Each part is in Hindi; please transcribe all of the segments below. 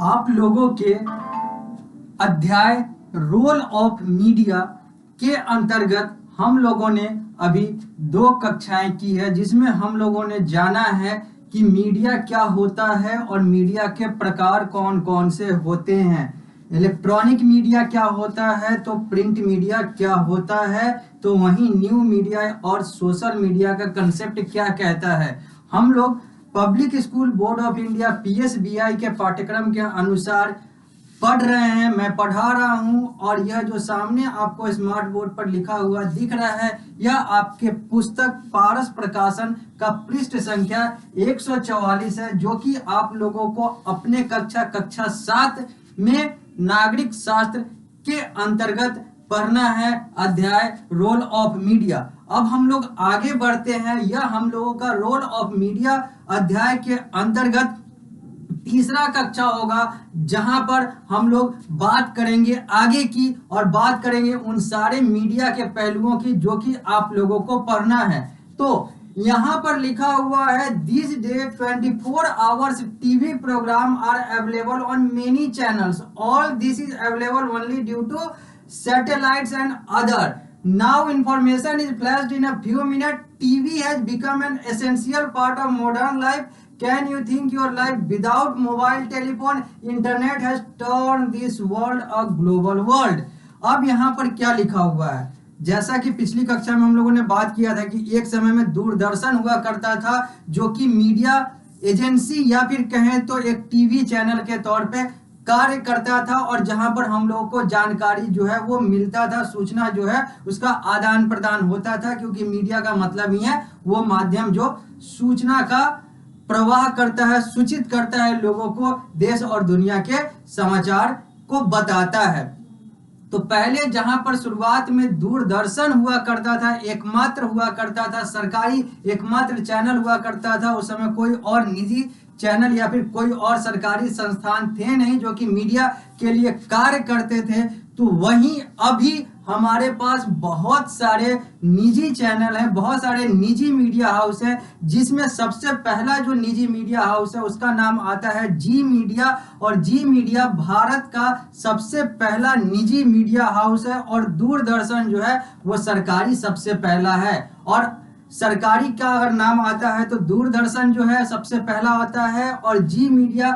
आप लोगों के अध्याय रोल ऑफ मीडिया के अंतर्गत हम लोगों ने अभी 2 कक्षाएं की है, जिसमें हम लोगों ने जाना है कि मीडिया क्या होता है और मीडिया के प्रकार कौन कौन से होते हैं। इलेक्ट्रॉनिक मीडिया क्या होता है, तो प्रिंट मीडिया क्या होता है, तो वहीं न्यू मीडिया और सोशल मीडिया का कंसेप्ट क्या कहता है। हम लोग public school board of India PSBI के पाठ्यक्रम के अनुसार पढ़ रहे हैं। मैं पढ़ा रहा हूं और यह जो सामने आपको स्मार्ट बोर्ड पर लिखा हुआ दिख रहा है, यह आपके पुस्तक पारस प्रकाशन का पृष्ठ संख्या 144 है, जो कि आप लोगों को अपने कक्षा 7 में नागरिक शास्त्र के अंतर्गत पढ़ना है, अध्याय रोल ऑफ मीडिया। अब हम लोग आगे बढ़ते हैं। यह हम लोगों का रोल ऑफ मीडिया अध्याय के अंतर्गत तीसरा कक्षा होगा, जहां पर हम लोग बात करेंगे आगे की और बात करेंगे उन सारे मीडिया के पहलुओं की जो कि आप लोगों को पढ़ना है। तो यहां पर लिखा हुआ है, this day 24 hours TV programme are available on many channels, all this is available only due to satellites and other. Now information is flashed in a few minutes. TV has become an essential part of modern life. Can you think your life without mobile telephone? Internet has turned this world a global world. अब यहाँ पर क्या लिखा हुआ है, जैसा कि पिछली कक्षा में हम लोगों ने बात किया था कि एक समय में दूरदर्शन हुआ करता था, जो कि मीडिया एजेंसी या फिर कहें तो एक टीवी चैनल के तौर पे कार्य करता था, और जहां पर हम लोगों को जानकारी जो है वो मिलता था, सूचना जो है उसका आदान प्रदान होता था, क्योंकि मीडिया का मतलब ही है वो माध्यम जो सूचना का प्रवाह करता है, सूचित करता है लोगों को, देश और दुनिया के समाचार को बताता है। तो पहले जहां पर शुरुआत में दूरदर्शन हुआ करता था, एकमात्र हुआ करता था, सरकारी एकमात्र चैनल हुआ करता था, उस समय कोई और निजी चैनल या फिर कोई और सरकारी संस्थान थे नहीं जो कि मीडिया के लिए कार्य करते थे। तो वहीं अभी हमारे पास बहुत सारे निजी चैनल हैं, बहुत सारे निजी मीडिया हाउस हैं, जिसमें सबसे पहला जो निजी मीडिया हाउस है उसका नाम आता है जी मीडिया, और जी मीडिया भारत का सबसे पहला निजी मीडिया हाउस है, और दूरदर्शन जो है वो सरकारी सबसे पहला है। और सरकारी का अगर नाम आता है तो दूरदर्शन जो है सबसे पहला आता है, और जी मीडिया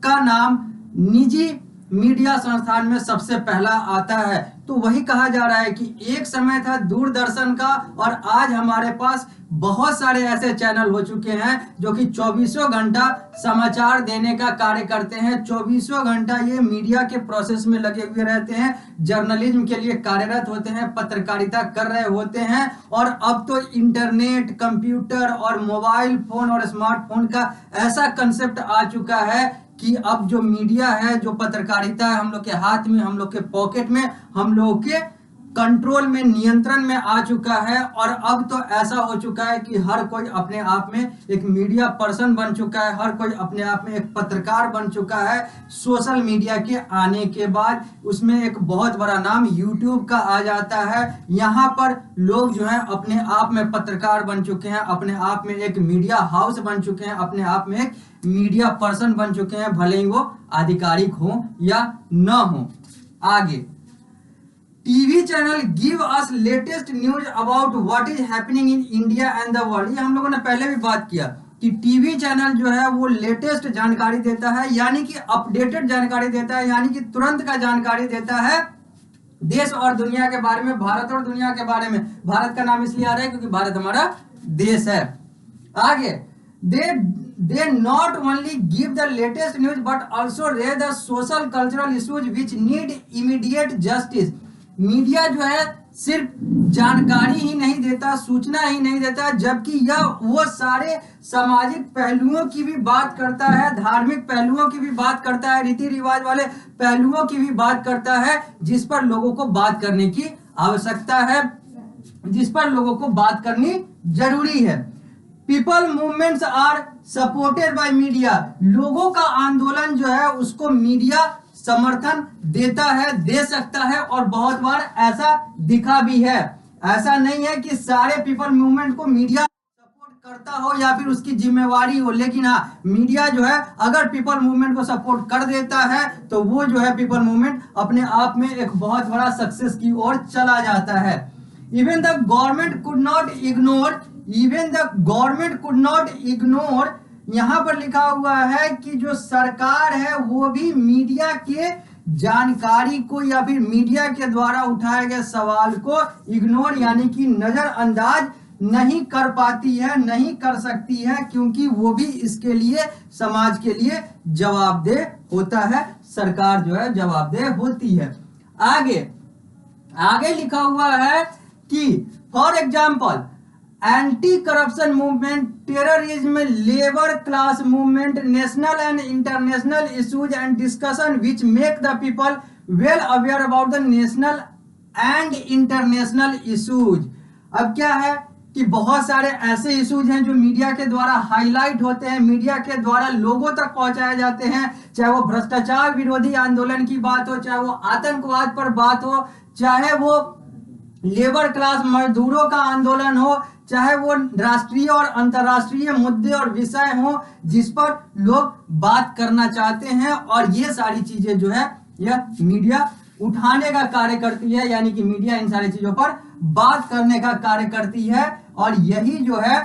का नाम निजी मीडिया संस्थान में सबसे पहला आता है। तो वही कहा जा रहा है कि एक समय था दूरदर्शन का, और आज हमारे पास बहुत सारे ऐसे चैनल हो चुके हैं जो कि 24 घंटा समाचार देने का कार्य करते हैं। 24 घंटा ये मीडिया के प्रोसेस में लगे हुए रहते हैं, जर्नलिज्म के लिए कार्यरत होते हैं, पत्रकारिता कर रहे होते हैं। और अब तो इंटरनेट, कंप्यूटर और मोबाइल फोन और स्मार्टफोन का ऐसा कंसेप्ट आ चुका है कि अब जो मीडिया है, जो पत्रकारिता है, हम लोग के हाथ में, हम लोग के पॉकेट में, हम लोग के कंट्रोल में, नियंत्रण में आ चुका है। और अब तो ऐसा हो चुका है कि हर कोई अपने आप में एक मीडिया पर्सन बन चुका है, हर कोई अपने आप में एक पत्रकार बन चुका है। सोशल मीडिया के आने के बाद उसमें एक बहुत बड़ा नाम यूट्यूब का आ जाता है। यहाँ पर लोग जो है अपने आप में पत्रकार बन चुके हैं, अपने आप में एक मीडिया हाउस बन चुके हैं, अपने आप में एक मीडिया पर्सन बन चुके हैं, भले ही वो आधिकारिक हो या न हो। आगे, TV channel give us latest news about what is happening in India and the world. ये हम लोगों ने पहले भी बात किया कि टीवी चैनल जो है वो लेटेस्ट जानकारी देता है, यानी कि अपडेटेड जानकारी देता है, यानी कि तुरंत का जानकारी देता है देश और दुनिया के बारे में, भारत और दुनिया के बारे में। भारत का नाम इसलिए आ रहा है क्योंकि भारत हमारा देश है। आगे, they not only give the latest news but also raise the social cultural issues which need immediate justice. Media जो है सिर्फ जानकारी ही नहीं देता, सूचना ही नहीं देता, जबकि यह वो सारे सामाजिक पहलुओं की भी बात करता है, धार्मिक पहलुओं की भी बात करता है, रीति रिवाज वाले पहलुओं की भी बात करता है, जिस पर लोगों को बात करने की आवश्यकता है, जिस पर लोगों को बात करनी जरूरी है। People movements are supported by media. लोगों का आंदोलन जो है उसको मीडिया समर्थन देता है, दे सकता है, और बहुत बार ऐसा दिखा भी है। ऐसा नहीं है कि सारे पीपल मूवमेंट को मीडिया सपोर्ट करता हो या फिर उसकी जिम्मेवारी हो, लेकिन हाँ मीडिया जो है अगर पीपल मूवमेंट को सपोर्ट कर देता है तो वो जो है पीपल मूवमेंट अपने आप में एक बहुत बड़ा सक्सेस की ओर चला जाता है। Even the government could not ignore, even the government could not ignore, यहाँ पर लिखा हुआ है कि जो सरकार है वो भी मीडिया के जानकारी को या फिर मीडिया के द्वारा उठाए गए सवाल को इग्नोर यानी कि नजरअंदाज नहीं कर पाती है, नहीं कर सकती है, क्योंकि वो भी इसके लिए समाज के लिए जवाबदेह होता है, सरकार जो है जवाबदेह होती है। आगे आगे लिखा हुआ है कि for example anti corruption movement, terrorism, labour class movement, national and international issues and discussion which make the people well aware about the national and international issues. अब क्या है कि बहुत सारे ऐसे इश्यूज हैं जो मीडिया के द्वारा हाईलाइट होते हैं, मीडिया के द्वारा लोगों तक पहुंचाए जाते हैं, चाहे वो भ्रष्टाचार विरोधी आंदोलन की बात हो, चाहे वो आतंकवाद पर बात हो, चाहे वो लेबर क्लास मजदूरों का आंदोलन हो, चाहे वो राष्ट्रीय और अंतर्राष्ट्रीय मुद्दे और विषय हो जिस पर लोग बात करना चाहते हैं, और ये सारी चीजें जो है यह मीडिया उठाने का कार्य करती है, यानी कि मीडिया इन सारी चीजों पर बात करने का कार्य करती है। और यही जो है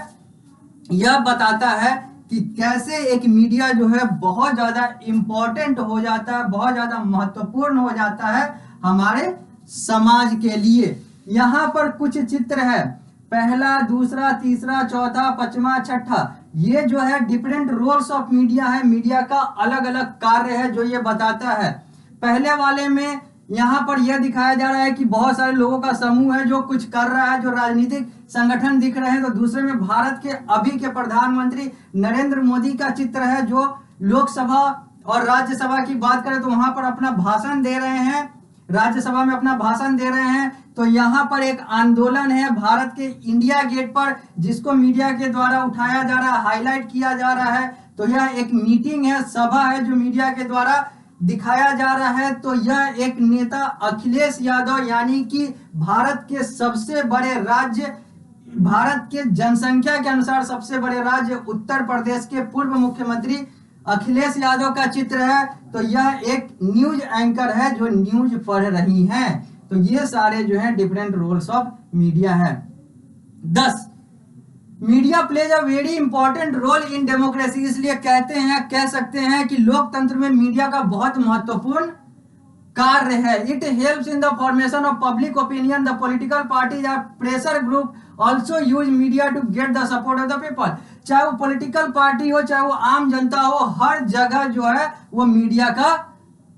यह बताता है कि कैसे एक मीडिया जो है बहुत ज्यादा इंपॉर्टेंट हो जाता है, बहुत ज्यादा महत्वपूर्ण हो जाता है हमारे समाज के लिए। यहाँ पर कुछ चित्र है, पहला, दूसरा, तीसरा, चौथा, पांचवा, छठा, ये जो है डिफरेंट रोल्स ऑफ मीडिया है, मीडिया का अलग अलग कार्य है जो ये बताता है। पहले वाले में यहाँ पर यह दिखाया जा रहा है कि बहुत सारे लोगों का समूह है जो कुछ कर रहा है, जो राजनीतिक संगठन दिख रहे हैं। तो दूसरे में भारत के अभी के प्रधानमंत्री नरेंद्र मोदी का चित्र है जो लोकसभा और राज्यसभा की बात करें तो वहां पर अपना भाषण दे रहे हैं, राज्यसभा में अपना भाषण दे रहे हैं। तो यहाँ पर एक आंदोलन है भारत के इंडिया गेट पर जिसको मीडिया के द्वारा उठाया जा रहा है, हाईलाइट किया जा रहा है। तो यह एक मीटिंग है, सभा है जो मीडिया के द्वारा दिखाया जा रहा है। तो यह एक नेता अखिलेश यादव यानी कि भारत के सबसे बड़े राज्य, भारत के जनसंख्या के अनुसार सबसे बड़े राज्य उत्तर प्रदेश के पूर्व मुख्यमंत्री अखिलेश यादव का चित्र है। तो यह एक न्यूज एंकर है जो न्यूज पढ़ रही हैं। तो ये सारे जो हैं डिफरेंट रोल्स ऑफ मीडिया है। 10 media plays a very important role in democracy, इसलिए कहते हैं, कह सकते हैं कि लोकतंत्र में मीडिया का बहुत महत्वपूर्ण कार्य है। It helps in the formation of public opinion, the political parties और pressure group also use media to get the support of the people. चाहे वो पॉलिटिकल पार्टी हो, चाहे वो आम जनता हो, हर जगह जो है वो मीडिया का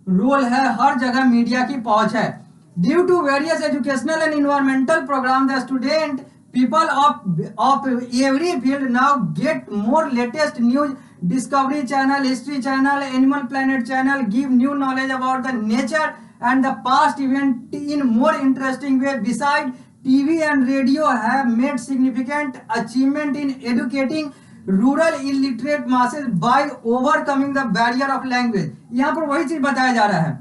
रोल है, हर जगह मीडिया की पहुंच है। Due to various educational and environmental programme the student people of every field now get more latest news, discovery channel, history channel, animal planet channel give new knowledge about the nature and the past event in more interesting way. Beside TV and radio have made significant achievement in educating rural illiterate masses by overcoming the barrier of language। यहाँ पर वही चीज बताया जा रहा है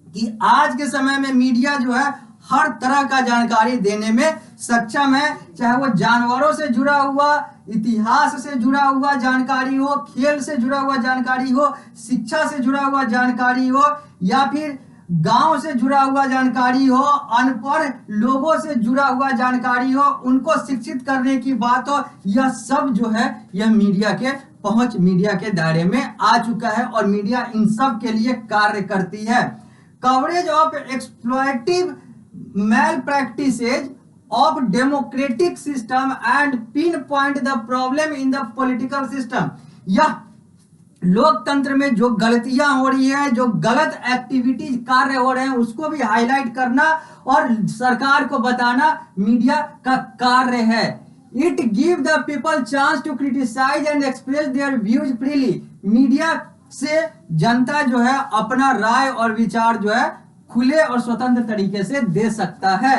कि आज के समय में मीडिया जो है हर तरह का जानकारी देने में सक्षम है, चाहे वो जानवरों से जुड़ा हुआ, इतिहास से जुड़ा हुआ जानकारी हो, खेल से जुड़ा हुआ जानकारी हो, शिक्षा से जुड़ा हुआ जानकारी हो, या फिर गांव से जुड़ा हुआ जानकारी हो, अनपढ़ लोगों से जुड़ा हुआ जानकारी हो, उनको शिक्षित करने की बात हो, यह सब जो है यह मीडिया के पहुंच, मीडिया के दायरे में आ चुका है और मीडिया इन सब के लिए कार्य करती है। Coverage of exploitative malpractices of democratic system and pinpoint the problem in the political system। यह लोकतंत्र में जो गलतियां हो रही है, जो गलत एक्टिविटीज कार्य हो रहे हैं उसको भी हाईलाइट करना और सरकार को बताना मीडिया का कार्य है। It give the people chance to criticise and express their views freely. Media से जनता जो है अपना राय और विचार जो है खुले और स्वतंत्र तरीके से दे सकता है।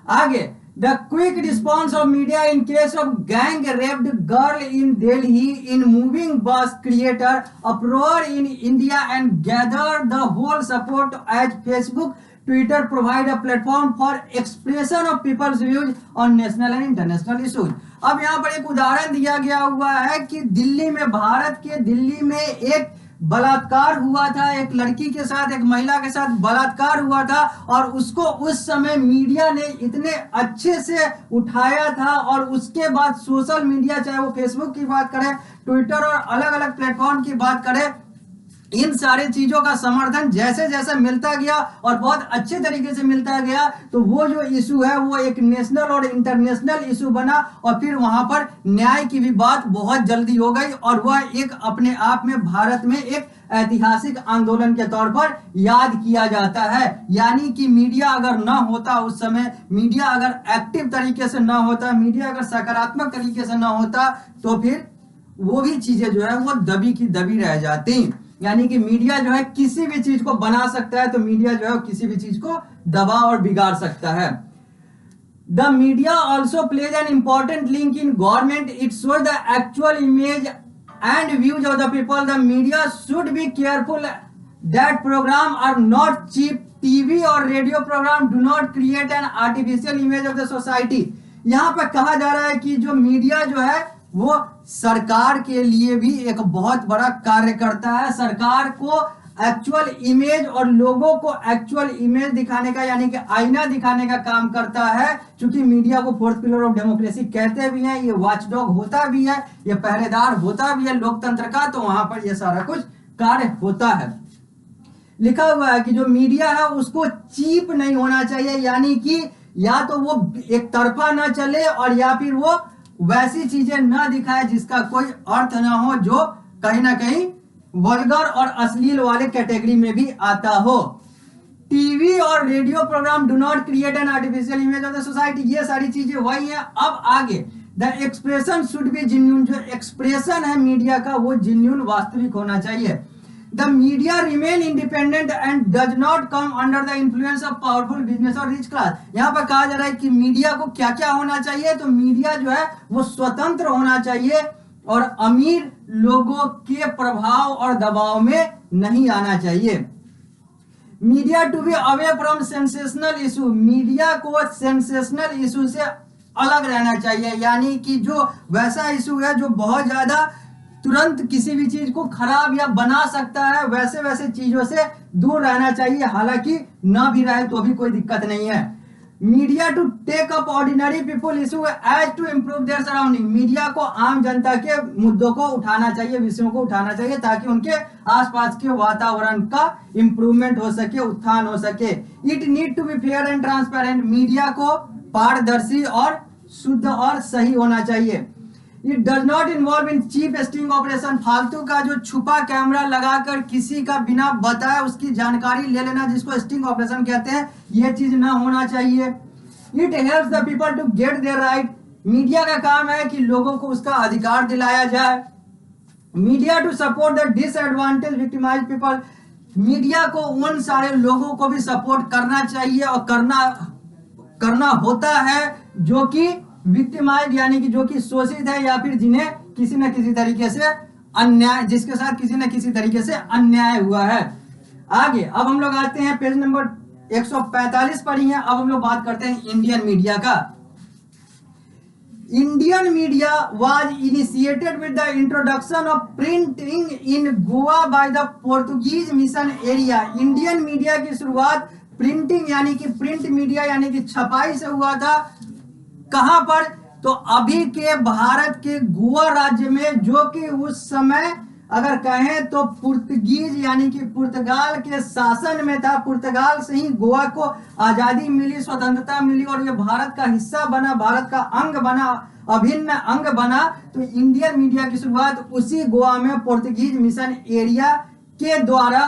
आगे the quick response of media in case of gang raped girl in Delhi in moving bus create a uproar in India and gather the whole support as Facebook Twitter provide a platform for expression of people's views on national and international issues. अब यहाँ पर एक उदाहरण दिया गया हुआ है कि दिल्ली में, भारत के दिल्ली में एक बलात्कार हुआ था, एक लड़की के साथ, एक महिला के साथ बलात्कार हुआ था, और उसको उस समय मीडिया ने इतने अच्छे से उठाया था, और उसके बाद सोशल मीडिया, चाहे वो फेसबुक की बात करें, ट्विटर और अलग अलग प्लेटफॉर्म की बात करें, इन सारी चीजों का समर्थन जैसे जैसे मिलता गया और बहुत अच्छे तरीके से मिलता गया, तो वो जो इशू है वो एक नेशनल और इंटरनेशनल इशू बना, और फिर वहां पर न्याय की भी बात बहुत जल्दी हो गई, और वह एक अपने आप में भारत में एक ऐतिहासिक आंदोलन के तौर पर याद किया जाता है। यानी कि मीडिया अगर ना होता उस समय, मीडिया अगर एक्टिव तरीके से ना होता, मीडिया अगर सकारात्मक तरीके से ना होता, तो फिर वो भी चीजें जो है वो दबी की दबी रह जाती। यानी कि मीडिया जो है किसी भी चीज को बना सकता है, तो मीडिया जो है किसी भी चीज को दबा और बिगाड़ सकता है। The media also plays an important link in government, it shows the actual image and views of the people. The media should be careful that programme are not cheap. TV और radio programme do not create an artificial image of the society. यहाँ पर कहा जा रहा है कि जो मीडिया जो है वो सरकार के लिए भी एक बहुत बड़ा कार्य करता है। सरकार को एक्चुअल इमेज और लोगों को एक्चुअल इमेज दिखाने का, यानी कि आईना दिखाने का काम करता है। क्योंकि मीडिया को फोर्थ पिलर ऑफ डेमोक्रेसी कहते भी हैं, ये वॉचडॉग होता भी है, ये पहरेदार होता भी है लोकतंत्र का, तो वहां पर ये सारा कुछ कार्य होता है। लिखा हुआ है कि जो मीडिया है उसको चीप नहीं होना चाहिए, यानी कि या तो वो एक तरफा ना चले और या फिर वो वैसी चीजें ना दिखाए जिसका कोई अर्थ ना हो, जो कहीं ना कहीं वल्गर और अश्लील वाले कैटेगरी में भी आता हो। टीवी और radio programme do not create an artificial image of the society, ये सारी चीजें वही है। अब आगे, the expression should be genuine, जो एक्सप्रेशन है मीडिया का वो जेन्युइन वास्तविक होना चाहिए। The media remain independent and does not come under the influence of powerful business और रिच क्लास। यहाँ पर कहा जा रहा है कि मीडिया को क्या क्या होना चाहिए, तो मीडिया जो है वो स्वतंत्र होना चाहिए और अमीर लोगों के प्रभाव और दबाव में नहीं आना चाहिए। Media to be away from sensational issue, media को सेंसेशनल इशू से अलग रहना चाहिए, यानी कि जो वैसा इशू है जो बहुत ज्यादा तुरंत किसी भी चीज को खराब या बना सकता है, वैसे वैसे चीजों से दूर रहना चाहिए। हालांकि ना भी रहे तो भी कोई दिक्कत नहीं है। Media to take up ordinary people issue as to improve their surrounding, media को आम जनता के मुद्दों को उठाना चाहिए, विषयों को उठाना चाहिए, ताकि उनके आसपास के वातावरण का इंप्रूवमेंट हो सके, उत्थान हो सके। It need to be fair and transparent, media को पारदर्शी और शुद्ध और सही होना चाहिए। It does not involve in cheap sting operation, फालतू का जो छुपा कैमरा लगाकर किसी का बिना बताए उसकी जानकारी ले लेना, जिसको स्टिंग ऑपरेशन कहते हैं, यह चीज ना होना चाहिए। It helps the people to get their right, media का काम है कि लोगों को उसका अधिकार दिलाया जाए। Media to support the disadvantage victimised people, media को उन सारे लोगों को भी सपोर्ट करना चाहिए और करना होता है जो कि विक्टिमाइज्ड, यानी कि जो कि शोषित है या फिर जिन्हें किसी न किसी तरीके से अन्याय, जिसके साथ किसी न किसी तरीके से अन्याय हुआ है। आगे अब हम लोग आते हैं पेज नंबर 145 पर ही है। अब हम लोग बात करते हैं इंडियन मीडिया का। Indian media was initiated with the introduction of printing in Goa by the Portuguese mission area. Indian media की शुरुआत प्रिंटिंग यानी कि प्रिंट मीडिया यानी कि छपाई से हुआ था। कहां पर, तो अभी के भारत के गोवा राज्य में, जो कि उस समय अगर कहें तो पुर्तगीज यानी कि पुर्तगाल के शासन में था। पुर्तगाल से ही गोवा को आजादी मिली, स्वतंत्रता मिली और ये भारत का हिस्सा बना, भारत का अंग बना, अभिन्न अंग बना। तो इंडियन मीडिया की शुरुआत उसी गोवा में पोर्तुगीज मिशन एरिया के द्वारा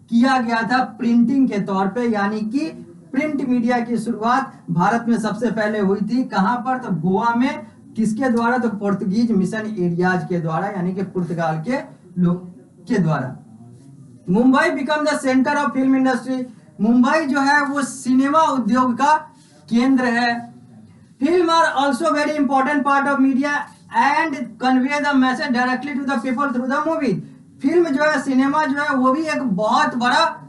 किया गया था, प्रिंटिंग के तौर पे। यानी कि प्रिंट मीडिया की शुरुआत भारत में सबसे पहले हुई थी। कहां पर, तो गोवा में। किसके द्वारा, तो पोर्तुगीज मिशन एरियाज के द्वारा, यानी कि पुर्तगाल के लोग के द्वारा। Mumbai become the centre of film industry, Mumbai जो है वो सिनेमा उद्योग का केंद्र है। Film are also very important part of media and convey the message directly to the people through the movie. Film जो है, सिनेमा जो है, वो भी एक बहुत बड़ा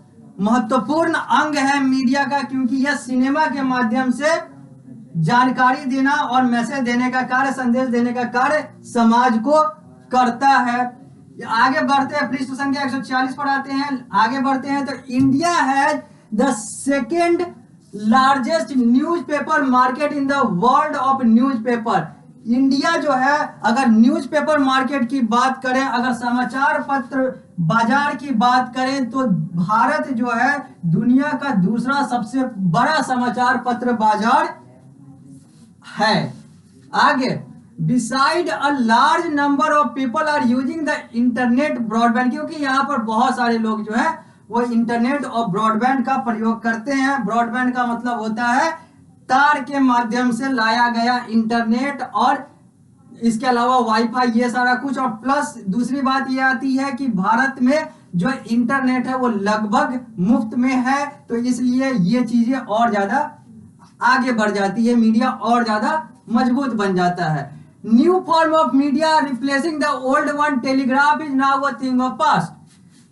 महत्वपूर्ण अंग है मीडिया का, क्योंकि यह सिनेमा के माध्यम से जानकारी देना और मैसेज देने का कार्य, संदेश देने का कार्य समाज को करता है। आगे बढ़ते हैं, पृष्ठ संख्या 140 पर आते हैं। आगे बढ़ते हैं तो India has the second largest newspaper market in the world of newspaper. India जो है, अगर न्यूज़पेपर मार्केट की बात करें, अगर समाचार पत्र बाजार की बात करें, तो भारत जो है दुनिया का दूसरा सबसे बड़ा समाचार पत्र बाजार है। आगे, beside a large number of people are using the internet broadband, क्योंकि यहाँ पर बहुत सारे लोग जो है वो इंटरनेट और ब्रॉडबैंड का प्रयोग करते हैं। ब्रॉडबैंड का मतलब होता है तार के माध्यम से लाया गया इंटरनेट, और इसके अलावा वाईफाई, ये सारा कुछ। और प्लस दूसरी बात ये आती है कि भारत में जो इंटरनेट है वो लगभग मुफ्त में है, तो इसलिए ये चीजें और ज्यादा आगे बढ़ जाती है, मीडिया और ज्यादा मजबूत बन जाता है। New form of media replacing the old one, telegraph is now a thing of past.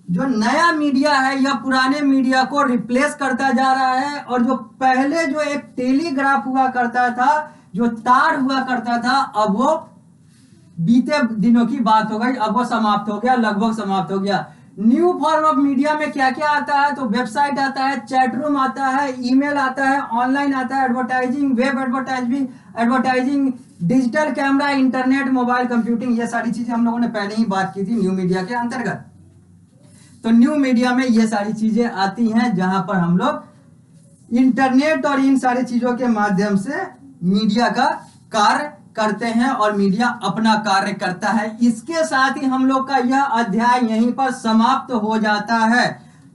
जो नया मीडिया है यह पुराने मीडिया को रिप्लेस करता जा रहा है, और जो पहले जो एक टेलीग्राफ हुआ करता था, जो तार हुआ करता था, अब वो बीते दिनों की बात हो गई, अब वो समाप्त हो गया, लगभग समाप्त हो गया। न्यू फॉर्म ऑफ मीडिया में क्या क्या आता है, तो वेबसाइट आता है, चैट रूम आता है, ईमेल आता है, ऑनलाइन आता है, advertising, web advertising, digital camera, internet, mobile computing, ये सारी चीजें हम लोगों ने पहले ही बात की थी न्यू मीडिया के अंतर्गत। तो न्यू मीडिया में ये सारी चीजें आती हैं, जहां पर हम लोग इंटरनेट और इन सारी चीजों के माध्यम से मीडिया का कार्य करते हैं और मीडिया अपना कार्य करता है। इसके साथ ही हम लोग का यह अध्याय यहीं पर समाप्त हो जाता है।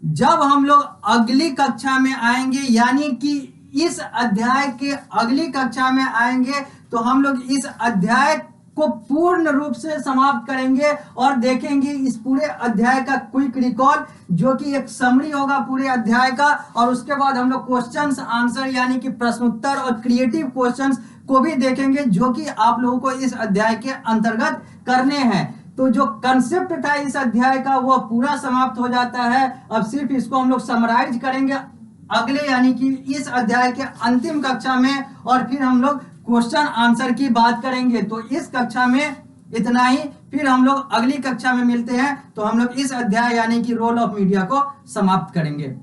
जब हम लोग अगली कक्षा में आएंगे, यानी कि इस अध्याय के अगली कक्षा में आएंगे, तो हम लोग इस अध्याय को पूर्ण रूप से समाप्त करेंगे और देखेंगे इस पूरे अध्याय का क्विक रिकॉल, जो कि एक समरी होगा पूरे अध्याय का। और उसके बाद हम लोग क्वेश्चंस आंसर यानी कि प्रश्नोत्तर और क्रिएटिव क्वेश्चंस को भी देखेंगे, जो कि आप लोगों को इस अध्याय के अंतर्गत करने हैं। तो जो कंसेप्ट था इस अध्याय का वो पूरा समाप्त हो जाता है। अब सिर्फ इसको हम लोग समराइज करेंगे अगले यानी कि इस अध्याय के अंतिम कक्षा में, और फिर हम लोग क्वेश्चन आंसर की बात करेंगे। तो इस कक्षा में इतना ही, फिर हम लोग अगली कक्षा में मिलते हैं, तो हम लोग इस अध्याय यानी कि रोल ऑफ मीडिया को समाप्त करेंगे।